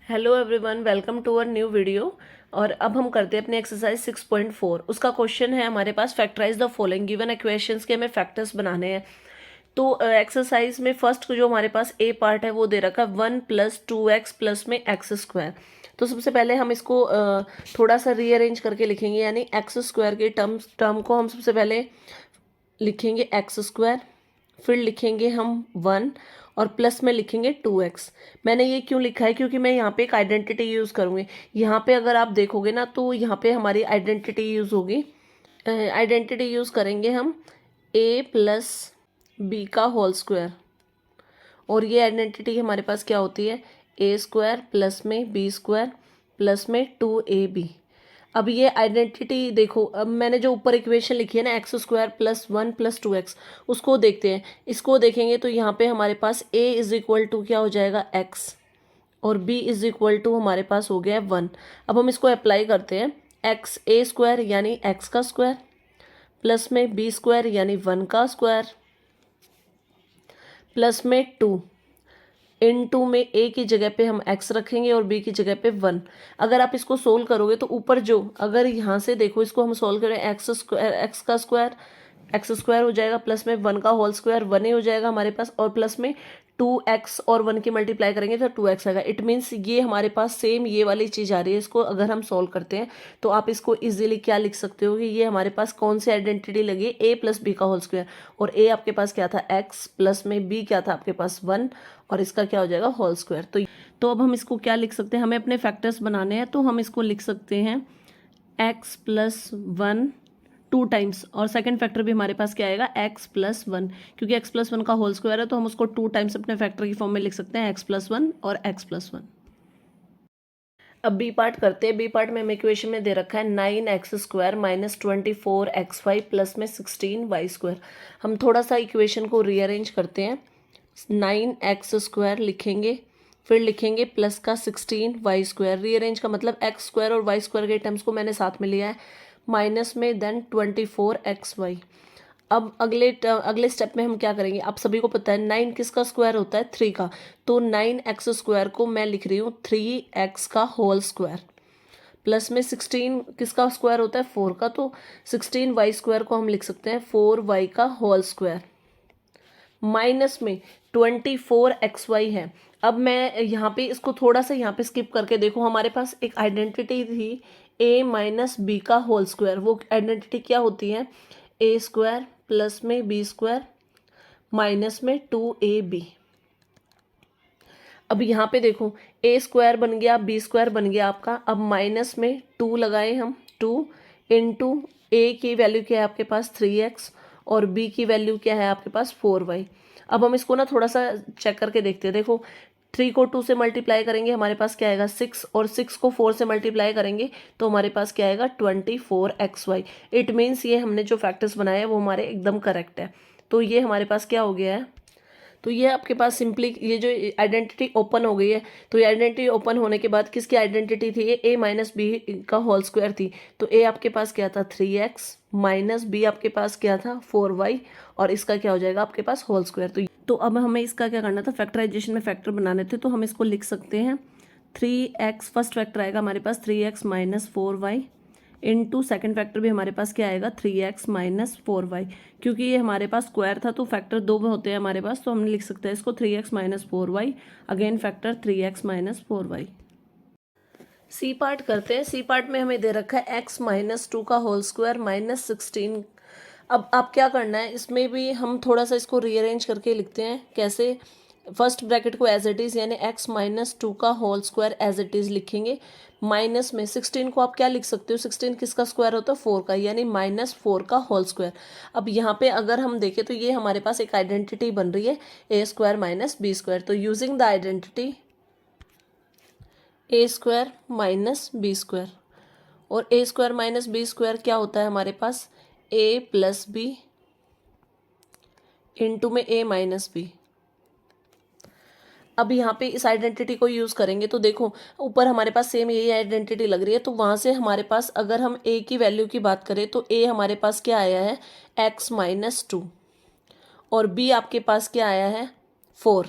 Hello everyone, welcome to our new video. और अब हम करते हैं अपने एक्सरसाइज 6.4। उसका क्वेश्चन है हमारे पास, factorize the following given equations के हमें फैक्टर्स बनाने हैं। तो एक्सरसाइज में फर्स्ट जो हमारे पास ए पार्ट है वो दे रखा है 1 + 2x प्लस में एक्स स्क्वायर। तो सबसे पहले हम इसको थोड़ा सा रीअरेंज करके लिखेंगे, यानी एक्स स्क्वायर के टर्म को हम सबसे पहले लिखेंगे एक्स स्क्वायर, फिर लिखेंगे हम 1 और प्लस में लिखेंगे 2x। मैंने ये क्यों लिखा है, क्योंकि मैं यहाँ पे एक आइडेंटिटी यूज़ करूँगी। यहाँ पे अगर आप देखोगे ना तो यहाँ पे हमारी आइडेंटिटी यूज़ होगी। आइडेंटिटी यूज़ करेंगे हम a+b का होल स्क्वायर, और ये आइडेंटिटी हमारे पास क्या होती है, a² प्लस में b² प्लस में 2ab। अब ये आइडेंटिटी देखो, अब मैंने जो ऊपर इक्वेशन लिखी है ना x² प्लस 1 + 2x, उसको देखते हैं। इसको देखेंगे तो यहाँ पे हमारे पास a = क्या हो जाएगा, x, और b = हमारे पास हो गया है 1। अब हम इसको अप्लाई करते हैं। a² यानी x का स्क्वायर प्लस में b² यानी 1 का स्क्वायर प्लस में 2 इन 2 में a की जगह पे हम x रखेंगे और b की जगह पे 1। अगर आप इसको सोल्व करोगे तो ऊपर जो, अगर यहाँ से देखो इसको हम सोल्व करें, x का स्क्वायर x² हो जाएगा प्लस में 1 का होल स्क्वायर 1 ही हो जाएगा हमारे पास, और प्लस में 2x और 1 की मल्टीप्लाई करेंगे तो 2x आएगा। इट मीन्स ये हमारे पास सेम ये वाली चीज़ आ रही है। इसको अगर हम सोल्व करते हैं तो आप इसको इजीली क्या लिख सकते हो कि ये हमारे पास कौन सी आइडेंटिटी लगी, a + b का होल स्क्वायर, और a आपके पास क्या था x, प्लस में b क्या था आपके पास 1, और इसका क्या हो जाएगा होल स्क्वायर। तो अब हम इसको क्या लिख सकते हैं, हमें अपने फैक्टर्स बनाने हैं, तो हम इसको लिख सकते हैं x + 1 2 टाइम्स, और सेकंड फैक्टर भी हमारे पास क्या आएगा, x + 1, क्योंकि x + 1 का होल स्क्वायर है तो हम उसको 2 टाइम्स अपने फैक्टर की फॉर्म में लिख सकते हैं, x + 1 और x + 1। अब बी पार्ट करते हैं। बी पार्ट में हमें इक्वेशन में दे रखा है 9x² - 24xy प्लस में 16y²। हम थोड़ा सा इक्वेशन को रीअरेंज करते हैं। 9x² लिखेंगे, फिर लिखेंगे प्लस का 16y²। रीअरेंज का मतलब x² और y² के टर्म्स को मैंने साथ में लिया है, माइनस में देन 24xy। अब अगले स्टेप में हम क्या करेंगे, आप सभी को पता है 9 किसका स्क्वायर होता है, 3 का। तो 9x² को मैं लिख रही हूँ 3x का होल स्क्वायर, प्लस में 16 किसका स्क्वायर होता है, 4 का, तो 16y² को हम लिख सकते हैं 4y का होल स्क्वायर, माइनस में 24xy है। अब मैं यहाँ पे इसको थोड़ा सा यहाँ पे स्किप करके देखो, हमारे पास एक आइडेंटिटी थी a - b का होल स्क्वायर। वो आइडेंटिटी क्या होती है, a² प्लस में b² माइनस में 2ab। अब यहाँ पे देखो a² बन गया, b² बन गया आपका। अब माइनस में 2 लगाए हम, 2 इंटू a की वैल्यू क्या है आपके पास 3x, और b की वैल्यू क्या है आपके पास 4y। अब हम इसको ना थोड़ा सा चेक करके देखते हैं। देखो 3 को 2 से मल्टीप्लाई करेंगे हमारे पास क्या आएगा 6, और 6 को 4 से मल्टीप्लाई करेंगे तो हमारे पास क्या आएगा 24xy। इट मीन्स ये हमने जो फैक्टर्स बनाए हैं वो हमारे एकदम करेक्ट है। तो ये हमारे पास क्या हो गया है, तो ये आपके पास सिंपली ये जो आइडेंटिटी ओपन हो गई है। तो ये आइडेंटिटी ओपन होने के बाद किसकी आइडेंटिटी थी, ये a - b का होल स्क्वायर थी। तो a आपके पास क्या था 3x, माइनस b आपके पास क्या था 4y, और इसका क्या हो जाएगा आपके पास होल स्क्वायर। तो अब हमें इसका क्या करना था, फैक्टराइजेशन में फैक्टर बनाने थे, तो हम इसको लिख सकते हैं 3x, फर्स्ट फैक्टर आएगा हमारे पास 3x - 4y, into second factor भी हमारे पास क्या आएगा 3x - 4y। क्योंकि ये हमारे पास स्क्वायर था तो फैक्टर 2 में होते हैं हमारे पास, तो हम लिख सकते हैं इसको 3x - 4y, again factor 3x - 4y। C part करते हैं। सी पार्ट में हमें दे रखा है x - 2 का होल स्क्वायर माइनस 16। अब आप क्या करना है, इसमें भी हम थोड़ा सा इसको रीअरेंज करके लिखते हैं। कैसे, फर्स्ट ब्रैकेट को एज इट इज़, यानी x - 2 का whole square as it is लिखेंगे। माइनस में 16 को आप क्या लिख सकते हो, 16 किसका स्क्वायर होता है 4 का, यानी -4 का होल स्क्वायर। अब यहाँ पे अगर हम देखें तो ये हमारे पास एक आइडेंटिटी बन रही है a² - b²। तो using the identity a² - b², और a² - b² क्या होता है हमारे पास a + b इंटू में a - b। अब यहाँ पे इस आइडेंटिटी को यूज़ करेंगे तो देखो ऊपर हमारे पास सेम यही आइडेंटिटी लग रही है, तो वहाँ से हमारे पास अगर हम a की वैल्यू की बात करें तो a हमारे पास क्या आया है x - 2, और b आपके पास क्या आया है 4।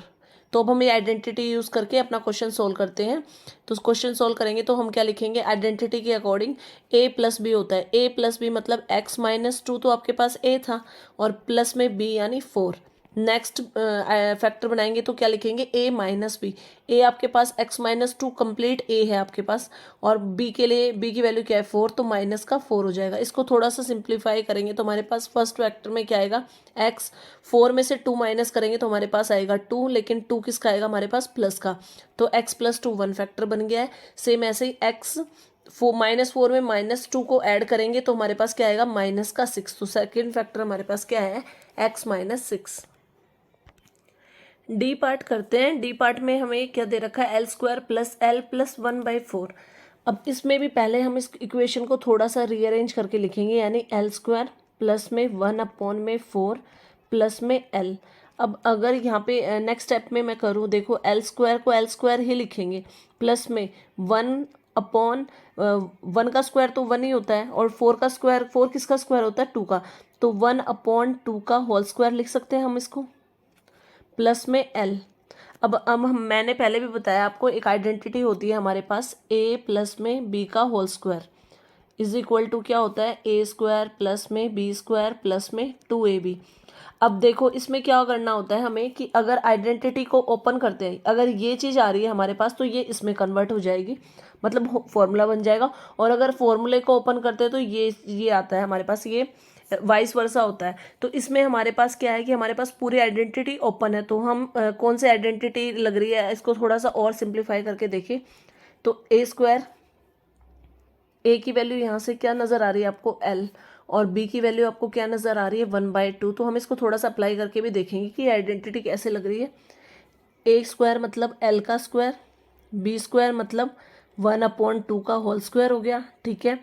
तो अब हम ये आइडेंटिटी यूज़ करके अपना क्वेश्चन सोल्व करते हैं। तो क्वेश्चन सोल्व करेंगे तो हम क्या लिखेंगे, आइडेंटिटी के अकॉर्डिंग a प्लस बी होता है। a प्लस बी मतलब x माइनस 2 तो आपके पास a था और प्लस में b यानी 4। नेक्स्ट फैक्टर बनाएंगे तो क्या लिखेंगे, a माइनस बी। a आपके पास x माइनस 2 कंप्लीट a है आपके पास, और b के लिए b की वैल्यू क्या है 4, तो माइनस का 4 हो जाएगा। इसको थोड़ा सा सिंप्लीफाई करेंगे तो हमारे पास फर्स्ट फैक्टर में क्या आएगा, x। 4 में से 2 माइनस करेंगे तो हमारे पास आएगा 2, लेकिन 2 किसका आएगा हमारे पास, प्लस का। तो x प्लस 2 वन फैक्टर बन गया है। सेम ऐसे ही x -4 में -2 को ऐड करेंगे तो हमारे पास क्या आएगा, माइनस का 6। तो सेकेंड फैक्टर हमारे पास क्या है, x माइनस 6। डी पार्ट करते हैं। डी पार्ट में हमें क्या दे रखा है, l² प्लस l प्लस 1/4। अब इसमें भी पहले हम इस इक्वेशन को थोड़ा सा रीअरेंज करके लिखेंगे, यानी l² प्लस में 1/4 प्लस में l। अब अगर यहाँ पे नेक्स्ट स्टेप में मैं करूँ, देखो l² को l² ही लिखेंगे, प्लस में 1 का स्क्वायर तो 1 ही होता है, और 4 का स्क्वायर, 4 किसका स्क्वायर होता है, 2 का, तो 1/2 का होल स्क्वायर लिख सकते हैं हम इसको, प्लस में l। अब हम मैंने पहले भी बताया आपको, एक आइडेंटिटी होती है हमारे पास a प्लस में b का whole square is equal to क्या होता है, a² प्लस में b² प्लस में 2ab। अब देखो इसमें क्या करना होता है हमें, कि अगर आइडेंटिटी को ओपन करते हैं, अगर ये चीज़ आ रही है हमारे पास तो ये इसमें कन्वर्ट हो जाएगी, मतलब फॉर्मूला बन जाएगा। और अगर फॉर्मूले को ओपन करते हैं तो ये आता है हमारे पास, ये वाइस वर्सा होता है। तो इसमें हमारे पास क्या है कि हमारे पास पूरी आइडेंटिटी ओपन है, तो हम कौन सी आइडेंटिटी लग रही है, इसको थोड़ा सा और सिंप्लीफाई करके देखें तो a², a की वैल्यू यहाँ से क्या नज़र आ रही है आपको, l, और b की वैल्यू आपको क्या नज़र आ रही है, 1/2। तो हम इसको थोड़ा सा अप्लाई करके भी देखेंगे कि आइडेंटिटी कैसे लग रही है। a² मतलब l का स्क्वायर, b² मतलब 1/2 का होल स्क्वायर हो गया, ठीक है,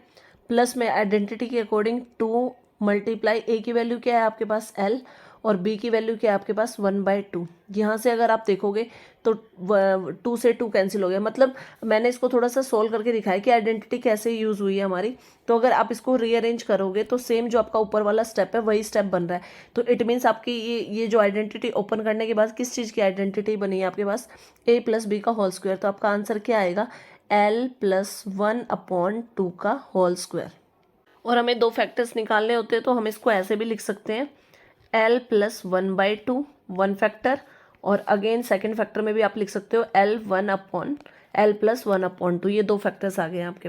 प्लस में आइडेंटिटी के अकॉर्डिंग 2 मल्टीप्लाई a की वैल्यू क्या है आपके पास l, और b की वैल्यू क्या है आपके पास 1/2। यहाँ से अगर आप देखोगे तो 2 से 2 कैंसिल हो गया। मतलब मैंने इसको थोड़ा सा सोल्व करके दिखाया कि आइडेंटिटी कैसे यूज़ हुई है हमारी। तो अगर आप इसको रीअरेंज करोगे तो सेम जो आपका ऊपर वाला स्टेप है वही स्टेप बन रहा है। तो इट मीन्स आपकी ये जो आइडेंटिटी ओपन करने के बाद किस चीज़ की आइडेंटिटी बनी है आपके पास, a प्लस बी का होल स्क्वायर। तो आपका आंसर क्या आएगा, l प्लस 1/2 का होल स्क्वायर। और हमें दो फैक्टर्स निकालने होते हैं तो हम इसको ऐसे भी लिख सकते हैं, l प्लस 1/2 वन फैक्टर, और अगेन सेकेंड फैक्टर में भी आप लिख सकते हो l प्लस 1/2। ये दो फैक्टर्स आ गए हैं आपके।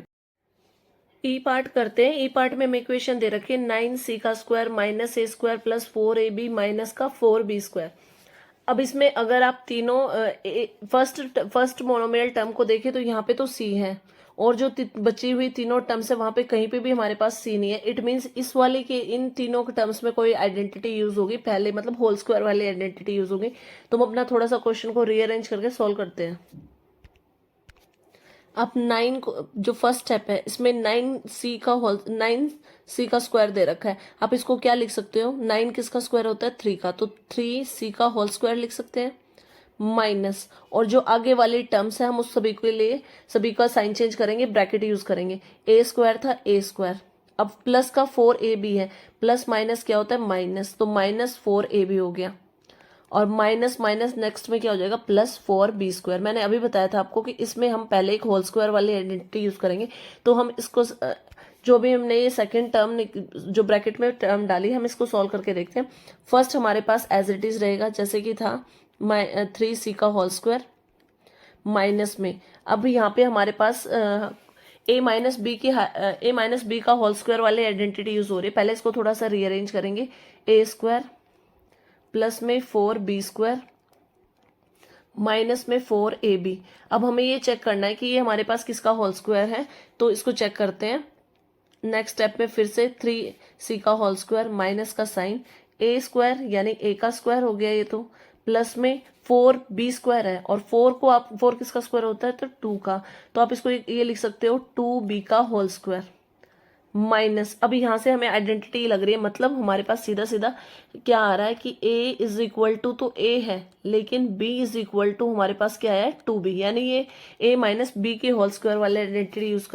ई पार्ट करते हैं। ई पार्ट में हमें इक्वेशन दे रखी है 9c का square minus a² plus 4ab minus का 4b²। अब इसमें अगर आप तीनों फर्स्ट मोनोमियल टर्म को देखें तो यहाँ पे तो c है, और जो बची हुई तीनों टर्म्स है वहाँ पे कहीं पे भी हमारे पास c नहीं है। इट मीन्स इस वाले के इन तीनों के टर्म्स में कोई आइडेंटिटी यूज होगी पहले, मतलब होल स्क्वायर वाली आइडेंटिटी यूज होगी। तो हम अपना थोड़ा सा क्वेश्चन को रीअरेंज करके सॉल्व करते हैं। अब 9 को, जो फर्स्ट स्टेप है इसमें 9c का स्क्वायर दे रखा है। आप इसको क्या लिख सकते हो, 9 किसका स्क्वायर होता है, 3 का, तो 3c का होल स्क्वायर लिख सकते हैं, माइनस, और जो आगे वाली टर्म्स है हम उस सभी के लिए सभी का साइन चेंज करेंगे, ब्रैकेट यूज करेंगे। a² था a², अब प्लस का 4ab है, प्लस माइनस क्या होता है माइनस, तो माइनस 4ab हो गया, और माइनस माइनस नेक्स्ट में क्या हो जाएगा, प्लस 4b²। मैंने अभी बताया था आपको कि इसमें हम पहले एक होल स्क्वायर वाली आइडेंटिटी यूज करेंगे। तो हम इसको जो भी हमने ये सेकंड टर्म जो ब्रैकेट में टर्म डाली हम इसको सॉल्व करके देखते हैं। फर्स्ट हमारे पास एज इट इज रहेगा जैसे कि था 3c का होल स्क्वायर माइनस में, अब यहाँ पे हमारे पास a माइनस बी का होल स्क्वायर वाली आइडेंटिटी यूज हो रही है। पहले इसको थोड़ा सा रीअरेंज करेंगे, a² प्लस में 4b² माइनस में 4ab। अब हमें ये चेक करना है कि ये हमारे पास किसका होल स्क्वायर है, तो इसको चेक करते हैं। नेक्स्ट स्टेप में फिर से 3c का होल स्क्वायर माइनस का साइन, a² यानी a का स्क्वायर हो गया ये, तो प्लस में 4b² है, और 4 किसका स्क्वायर होता है, तो 2 का, तो आप इसको ये लिख सकते हो 2b का होल स्क्वायर माइनस। अब यहाँ से हमें आइडेंटिटी लग रही है, मतलब हमारे पास सीधा सीधा क्या आ रहा है कि a इज इक्वल टू तो a है, लेकिन b इज इक्वल टू हमारे पास क्या है 2b, यानी ये a माइनस बी के होल स्क्वायर वाले आइडेंटिटी यूज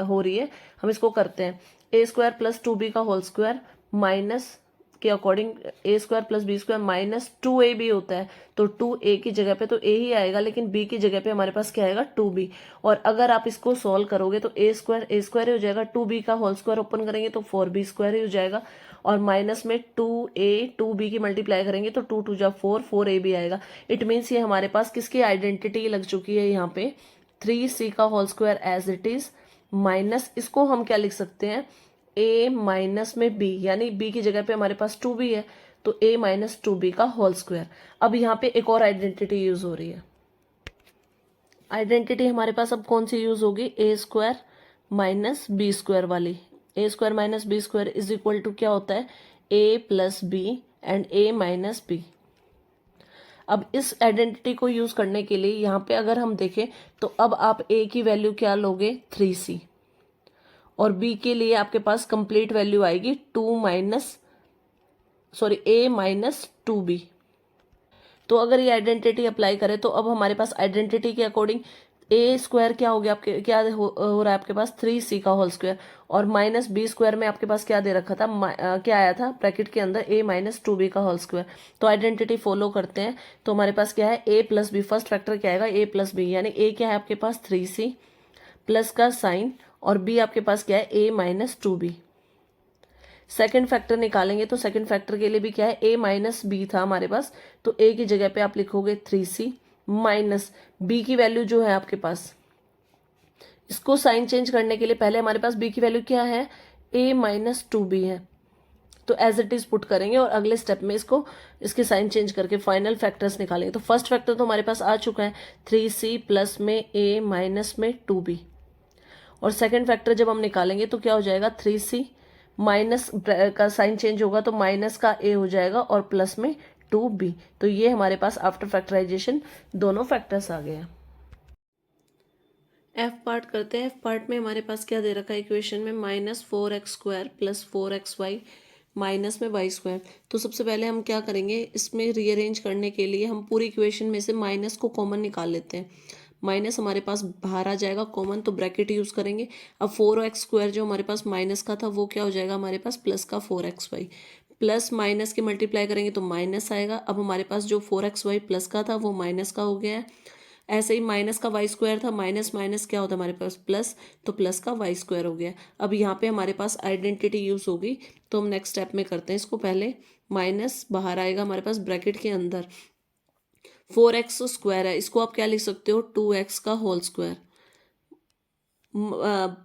हो रही है। हम इसको करते हैं, a² प्लस 2b का होल स्क्वायर माइनस के according A square plus B square minus 2ab होता है, तो 2a की जगह पे तो a ही आएगा, लेकिन b की जगह पे हमारे पास क्या आएगा 2b। और अगर आप इसको सॉल्व करोगे तो a स्क्वायर ही हो जाएगा, 2b का होल स्क्वायर ओपन करेंगे तो 4b स्क्वायर ही हो जाएगा, और माइनस में 2a 2b की मल्टीप्लाई करेंगे तो 2 2 जा 4 4ab आएगा। इट मीन्स ये हमारे पास किसकी आइडेंटिटी लग चुकी है यहाँ पे, 3c का whole square as it is minus, इसको हम क्या लिख सकते हैं, a माइनस में b, यानी b की जगह पे हमारे पास 2b है, तो a माइनस 2b का होल स्क्वायर। अब यहाँ पे एक और आइडेंटिटी यूज हो रही है। आइडेंटिटी हमारे पास अब कौन सी यूज होगी, A square minus B square वाली। A square minus B square is equal to क्या होता है, A plus B and A minus B. अब इस आइडेंटिटी को यूज करने के लिए यहाँ पे अगर हम देखें तो अब आप a की वैल्यू क्या लोगे 3c, और b के लिए आपके पास कंप्लीट वैल्यू आएगी a माइनस 2b। तो अगर ये आइडेंटिटी अप्लाई करें तो अब हमारे पास आइडेंटिटी के अकॉर्डिंग ए स्क्वायर क्या हो गया, आपके क्या हो रहा है आपके पास 3c का होल स्क्वायर, और माइनस बी स्क्वायर में आपके पास क्या दे रखा था, क्या आया था ब्रैकेट के अंदर a माइनस 2b का होल स्क्वायर। तो आइडेंटिटी फॉलो करते हैं, तो हमारे पास क्या है a plus b, first factor क्या आएगा a प्लस बी, यानी a क्या है आपके पास 3c प्लस का साइन, और b आपके पास क्या है a minus 2b। Second factor निकालेंगे तो सेकेंड फैक्टर के लिए भी क्या है a माइनस बी था हमारे पास, तो a की जगह पे आप लिखोगे 3c माइनस b की वैल्यू जो है आपके पास, इसको साइन चेंज करने के लिए पहले हमारे पास b की वैल्यू क्या है, a माइनस 2b है, तो एज इट इज पुट करेंगे और अगले स्टेप में इसके साइन चेंज करके फाइनल फैक्टर्स निकालेंगे। तो फर्स्ट फैक्टर तो हमारे पास आ चुका है 3c प्लस में a माइनस में 2b, और सेकेंड फैक्टर जब हम निकालेंगे तो क्या हो जाएगा 3c माइनस का साइन चेंज होगा तो माइनस का a हो जाएगा और प्लस में 2b। तो ये हमारे पास आफ्टर फैक्टराइजेशन दोनों फैक्टर्स आ गए हैं। एफ पार्ट करते हैं। एफ पार्ट में हमारे पास क्या दे रखा है इक्वेशन में, -4x² प्लस 4xy माइनस में y स्क्वायर। तो सबसे पहले हम क्या करेंगे, इसमें रीअरेंज करने के लिए हम पूरी इक्वेशन में से माइनस को कॉमन निकाल लेते हैं। माइनस हमारे पास बाहर आ जाएगा कॉमन, तो ब्रैकेट यूज करेंगे। अब 4x² जो हमारे पास माइनस का था वो क्या हो जाएगा हमारे पास प्लस का 4xy, प्लस माइनस के मल्टीप्लाई करेंगे तो माइनस आएगा। अब हमारे पास जो 4xy प्लस का था वो माइनस का हो गया है। ऐसे ही माइनस का वाई स्क्वायर था, माइनस माइनस क्या होता है हमारे पास प्लस, तो प्लस का वाई स्क्वायर हो गया। अब यहाँ पे हमारे पास आइडेंटिटी यूज होगी, तो हम नेक्स्ट स्टेप में करते हैं इसको। पहले माइनस बाहर आएगा हमारे पास ब्रैकेट के अंदर, 4x² है, इसको आप क्या लिख सकते हो 2x का होल स्क्वायर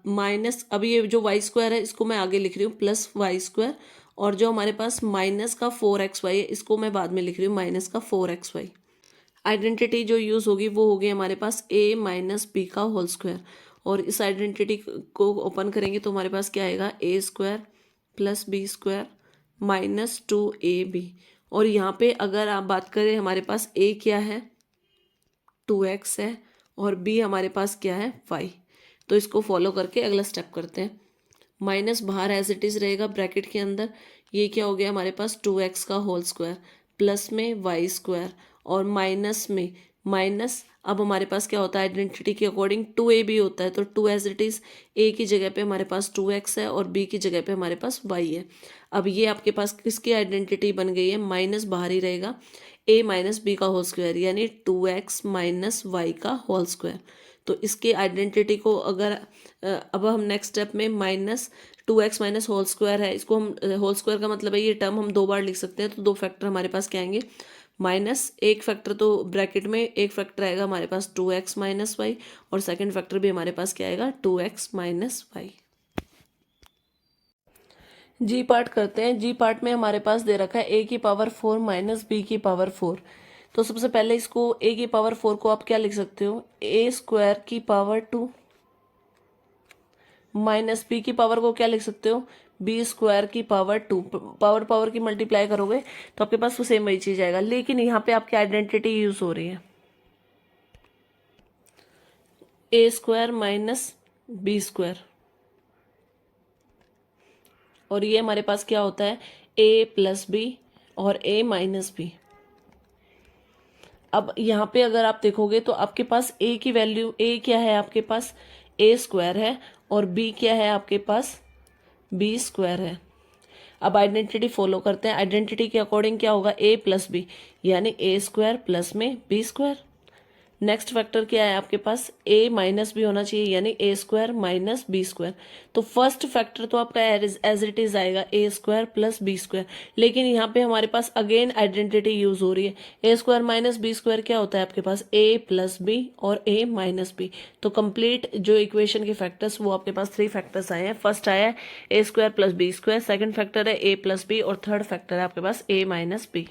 माइनस, अब ये जो वाई स्क्वायर है इसको मैं आगे लिख रही हूँ प्लस वाई स्क्वायर, और जो हमारे पास माइनस का 4xy है इसको मैं बाद में लिख रही हूँ माइनस का 4xy। आइडेंटिटी जो यूज होगी वो होगी हमारे पास a माइनस बी का होल स्क्वायर, और इस आइडेंटिटी को ओपन करेंगे तो हमारे पास क्या आएगा a² plus b² minus 2ab। और यहाँ पे अगर आप बात करें हमारे पास a क्या है 2x है और b हमारे पास क्या है y। तो इसको फॉलो करके अगला स्टेप करते हैं। माइनस बाहर एज इट इज रहेगा ब्रैकेट के अंदर, ये क्या हो गया हमारे पास 2x का होल स्क्वायर प्लस में वाई स्क्वायर, और माइनस में माइनस, अब हमारे पास क्या होता है आइडेंटिटी के अकॉर्डिंग 2ab होता है, तो 2 एज इट इज a की जगह पे हमारे पास 2x है और b की जगह पे हमारे पास y है। अब ये आपके पास किसकी आइडेंटिटी बन गई है, माइनस बाहर ही रहेगा a माइनस बी का होल स्क्वायर, यानी 2x माइनस वाई का होल स्क्वायर। तो इसके आइडेंटिटी को अगर अब हम नेक्स्ट स्टेप में minus 2x minus whole square है, इसको हम होल स्क्वायर का मतलब है ये टर्म हम 2 बार लिख सकते हैं, तो 2 फैक्टर हमारे पास क्या आएंगे, माइनस एक फैक्टर तो ब्रैकेट में एक फैक्टर आएगा हमारे पास 2x माइनस वाई, और सेकेंड फैक्टर भी हमारे पास क्या आएगा 2x माइनस वाई। जी पार्ट करते हैं। जी पार्ट में हमारे पास दे रखा है a की पावर 4 माइनस बी की पावर 4। तो सबसे पहले इसको a की पावर 4 को आप क्या लिख सकते हो, a² की पावर 2 माइनस b की पावर को क्या लिख सकते हो b² की पावर 2। पावर की मल्टीप्लाई करोगे तो आपके पास तो सेम वही चीज आएगा, लेकिन यहाँ पे आपकी आइडेंटिटी यूज हो रही है a² माइनस b², और ये हमारे पास क्या होता है a प्लस बी और a माइनस बी। अब यहाँ पे अगर आप देखोगे तो आपके पास a की वैल्यू, a क्या है आपके पास a² है और b क्या है आपके पास b² है। अब आइडेंटिटी फॉलो करते हैं। आइडेंटिटी के अकॉर्डिंग क्या होगा, a प्लस बी, यानी a स्क्वायर प्लस में b स्क्वायर। नेक्स्ट फैक्टर क्या है आपके पास, a माइनस बी होना चाहिए, यानी a square minus B square. तो फर्स्ट फैक्टर तो आपका एज इट इज आएगा a square plus B square, लेकिन यहाँ पे हमारे पास अगेन आइडेंटिटी यूज हो रही है। a square minus B square क्या होता है आपके पास, a प्लस बी और a माइनस बी। तो कंप्लीट जो इक्वेशन के फैक्टर्स वो आपके पास 3 फैक्टर्स आए हैं। फर्स्ट आया है a square plus B square, second factor है a प्लस बी और थर्ड फैक्टर है आपके पास a माइनस बी।